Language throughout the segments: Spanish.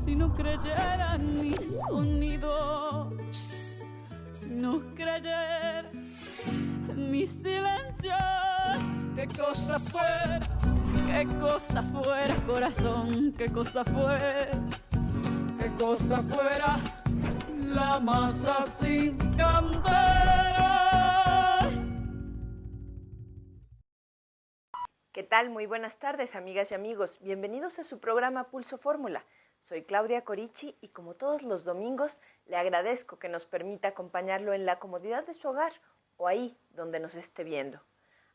Si no creyera en mi sonido, si no creyera en mi silencio, qué cosa fuera, corazón, qué cosa fuera la masa sin candela. ¿Qué tal? Muy buenas tardes, amigas y amigos. Bienvenidos a su programa Pulso Fórmula. Soy Claudia Corichi y como todos los domingos, le agradezco que nos permita acompañarlo en la comodidad de su hogar o ahí donde nos esté viendo.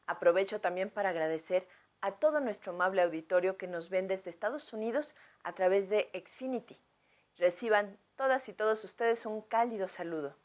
Aprovecho también para agradecer a todo nuestro amable auditorio que nos ven desde Estados Unidos a través de Xfinity. Reciban todas y todos ustedes un cálido saludo.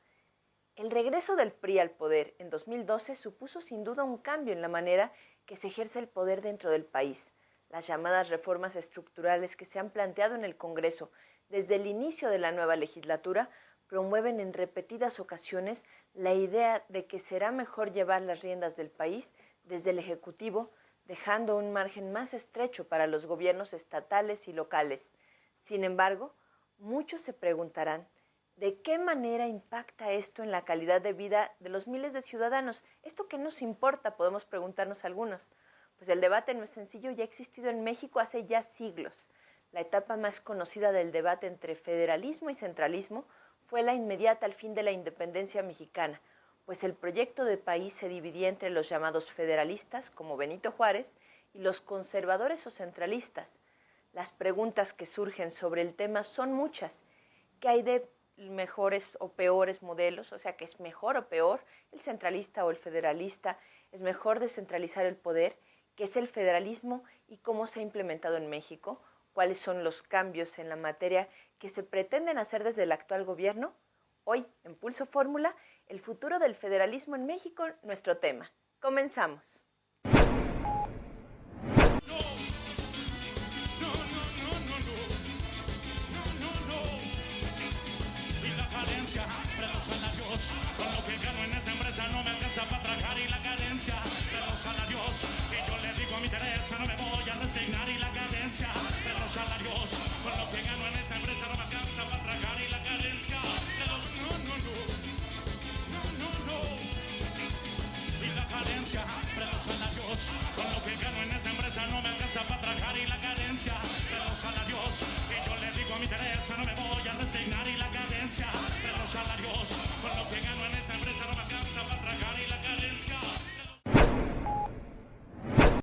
El regreso del PRI al poder en 2012 supuso sin duda un cambio en la manera que se ejerce el poder dentro del país. Las llamadas reformas estructurales que se han planteado en el Congreso desde el inicio de la nueva legislatura promueven en repetidas ocasiones la idea de que será mejor llevar las riendas del país desde el Ejecutivo, dejando un margen más estrecho para los gobiernos estatales y locales. Sin embargo, muchos se preguntarán, ¿de qué manera impacta esto en la calidad de vida de los miles de ciudadanos? ¿Esto qué nos importa? Podemos preguntarnos algunos. Pues el debate no es sencillo y ha existido en México hace ya siglos. La etapa más conocida del debate entre federalismo y centralismo fue la inmediata al fin de la independencia mexicana, pues el proyecto de país se dividía entre los llamados federalistas, como Benito Juárez, y los conservadores o centralistas. Las preguntas que surgen sobre el tema son muchas. ¿Qué hay de mejores o peores modelos? O sea, ¿qué es mejor o peor, el centralista o el federalista? ¿Es mejor descentralizar el poder? ¿Qué es el federalismo y cómo se ha implementado en México? ¿Cuáles son los cambios en la materia que se pretenden hacer desde el actual gobierno? Hoy, en Pulso Fórmula, el futuro del federalismo en México, nuestro tema. Comenzamos. De los salarios, con lo que gano en esta empresa no me alcanza para tragar y la carencia de los salarios, y yo le digo a mi Teresa no me voy a resignar y la carencia de los salarios, con lo que gano en esta empresa no me alcanza para tragar y la carencia de los y la carencia de los salarios, con lo que gano en esta empresa no me alcanza para tragar y la carencia de los salarios, y yo le digo a mi Teresa no me voy a resignar y la carencia de los salarios, con lo que gano en esta empresa no me alcanza para tragar y la carencia.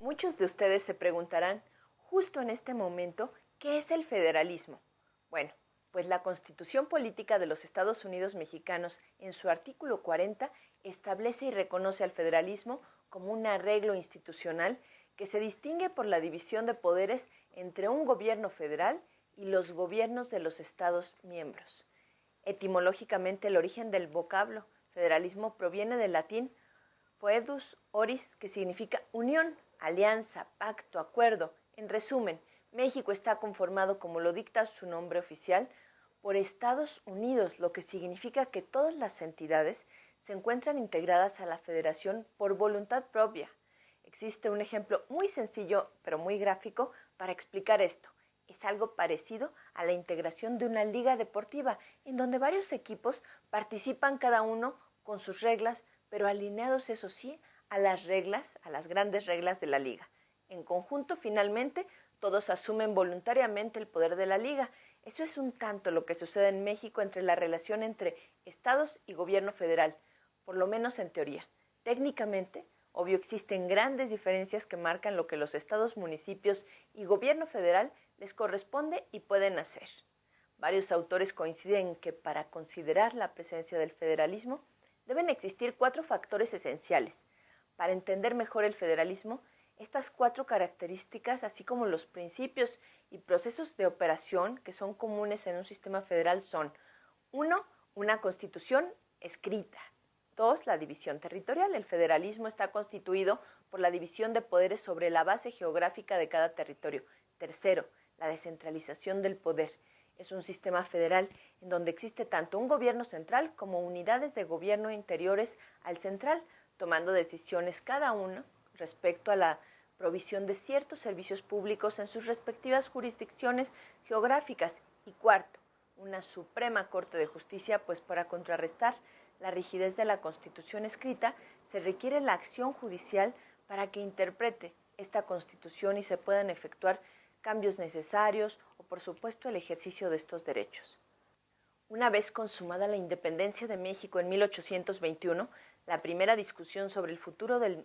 Muchos de ustedes se preguntarán, justo en este momento, ¿qué es el federalismo? Bueno, pues la Constitución Política de los Estados Unidos Mexicanos, en su artículo 40, establece y reconoce al federalismo como un arreglo institucional que se distingue por la división de poderes entre un gobierno federal y los gobiernos de los estados miembros. Etimológicamente, el origen del vocablo federalismo proviene del latín foedus oris, que significa unión, alianza, pacto, acuerdo. En resumen, México está conformado, como lo dicta su nombre oficial, por Estados Unidos, lo que significa que todas las entidades se encuentran integradas a la federación por voluntad propia. Existe un ejemplo muy sencillo, pero muy gráfico, para explicar esto. Es algo parecido a la integración de una liga deportiva, en donde varios equipos participan cada uno con sus reglas, pero alineados, eso sí, a las grandes reglas de la liga. En conjunto, finalmente, todos asumen voluntariamente el poder de la liga. Eso es un tanto lo que sucede en México entre la relación entre estados y gobierno federal, por lo menos en teoría. Técnicamente, obvio, existen grandes diferencias que marcan lo que los estados, municipios y gobierno federal les corresponde y pueden hacer. Varios autores coinciden en que para considerar la presencia del federalismo deben existir 4 factores esenciales. Para entender mejor el federalismo, estas 4 características, así como los principios y procesos de operación que son comunes en un sistema federal son: 1. Una constitución escrita. 2. La división territorial. El federalismo está constituido por la división de poderes sobre la base geográfica de cada territorio. 3. La descentralización del poder. Es un sistema federal en donde existe tanto un gobierno central como unidades de gobierno interiores al central, tomando decisiones cada uno respecto a la provisión de ciertos servicios públicos en sus respectivas jurisdicciones geográficas Y cuarto, una Suprema Corte de Justicia, pues para contrarrestar la rigidez de la Constitución escrita, se requiere la acción judicial para que interprete esta Constitución y se puedan efectuar cambios necesarios o, por supuesto, el ejercicio de estos derechos. Una vez consumada la independencia de México en 1821, la primera discusión sobre el futuro de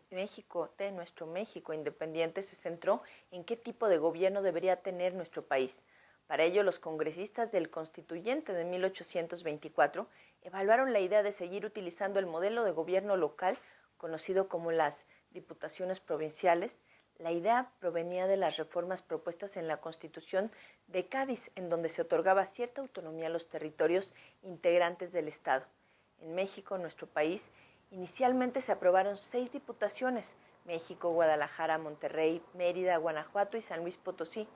nuestro México independiente, se centró en qué tipo de gobierno debería tener nuestro país. Para ello, los congresistas del Constituyente de 1824 evaluaron la idea de seguir utilizando el modelo de gobierno local, conocido como las diputaciones provinciales. La idea provenía de las reformas propuestas en la Constitución de Cádiz, en donde se otorgaba cierta autonomía a los territorios integrantes del Estado. En México, nuestro país, inicialmente se aprobaron 6 diputaciones: México, Guadalajara, Monterrey, Mérida, Guanajuato y San Luis Potosí,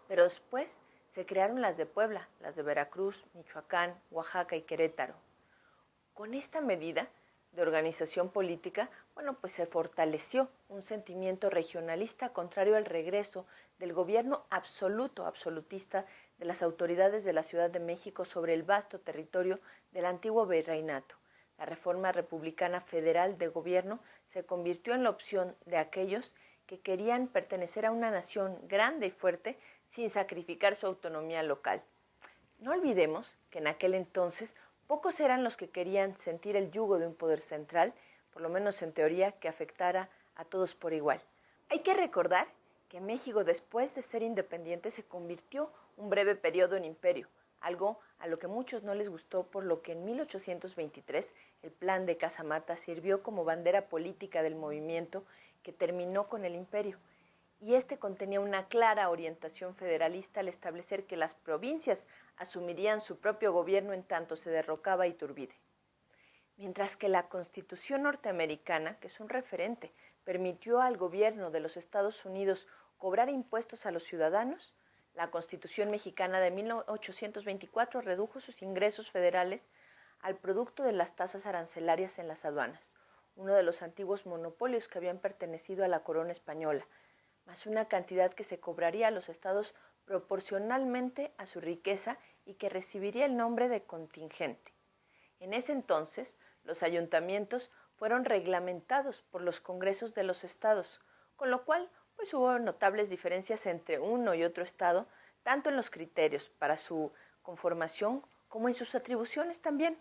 pero después se crearon las de Puebla, las de Veracruz, Michoacán, Oaxaca y Querétaro. Con esta medida de organización política, pues se fortaleció un sentimiento regionalista contrario al regreso del gobierno absolutista de las autoridades de la Ciudad de México sobre el vasto territorio del antiguo virreinato. La reforma republicana federal de gobierno se convirtió en la opción de aquellos que querían pertenecer a una nación grande y fuerte sin sacrificar su autonomía local. No olvidemos que en aquel entonces pocos eran los que querían sentir el yugo de un poder central, por lo menos en teoría, que afectara a todos por igual. Hay que recordar que México, después de ser independiente, se convirtió un breve periodo en imperio, algo a lo que muchos no les gustó, por lo que en 1823 el Plan de Casamata sirvió como bandera política del movimiento que terminó con el imperio. Y este contenía una clara orientación federalista al establecer que las provincias asumirían su propio gobierno en tanto se derrocaba a Iturbide. Mientras que la Constitución norteamericana, que es un referente, permitió al gobierno de los Estados Unidos cobrar impuestos a los ciudadanos, la Constitución mexicana de 1824 redujo sus ingresos federales al producto de las tasas arancelarias en las aduanas, uno de los antiguos monopolios que habían pertenecido a la corona española, más una cantidad que se cobraría a los estados proporcionalmente a su riqueza y que recibiría el nombre de contingente. En ese entonces, los ayuntamientos fueron reglamentados por los congresos de los estados, con lo cual hubo notables diferencias entre uno y otro estado, tanto en los criterios para su conformación como en sus atribuciones también.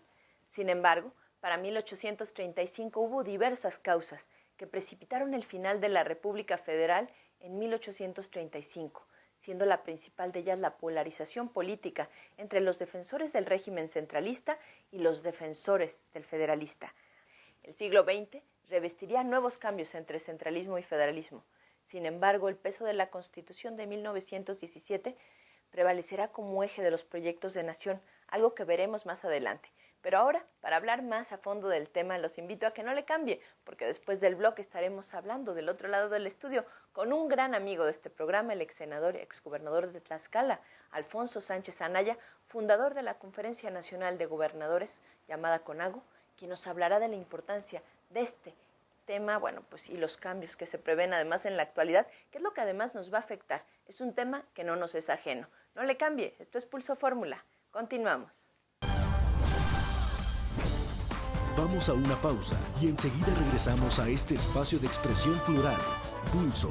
Sin embargo, para 1835 hubo diversas causas que precipitaron el final de la República Federal en 1835, siendo la principal de ellas la polarización política entre los defensores del régimen centralista y los defensores del federalista. El siglo XX revestiría nuevos cambios entre centralismo y federalismo. Sin embargo, el peso de la Constitución de 1917 prevalecerá como eje de los proyectos de nación, algo que veremos más adelante. Pero ahora, para hablar más a fondo del tema, los invito a que no le cambie, porque después del bloque estaremos hablando del otro lado del estudio con un gran amigo de este programa, el ex senador y exgobernador de Tlaxcala, Alfonso Sánchez Anaya, fundador de la Conferencia Nacional de Gobernadores, llamada CONAGO, quien nos hablará de la importancia de este tema, y los cambios que se prevén además en la actualidad, que es lo que además nos va a afectar. Es un tema que no nos es ajeno. No le cambie, esto es Pulso Fórmula. Continuamos. Vamos a una pausa y enseguida regresamos a este espacio de expresión plural, Pulso.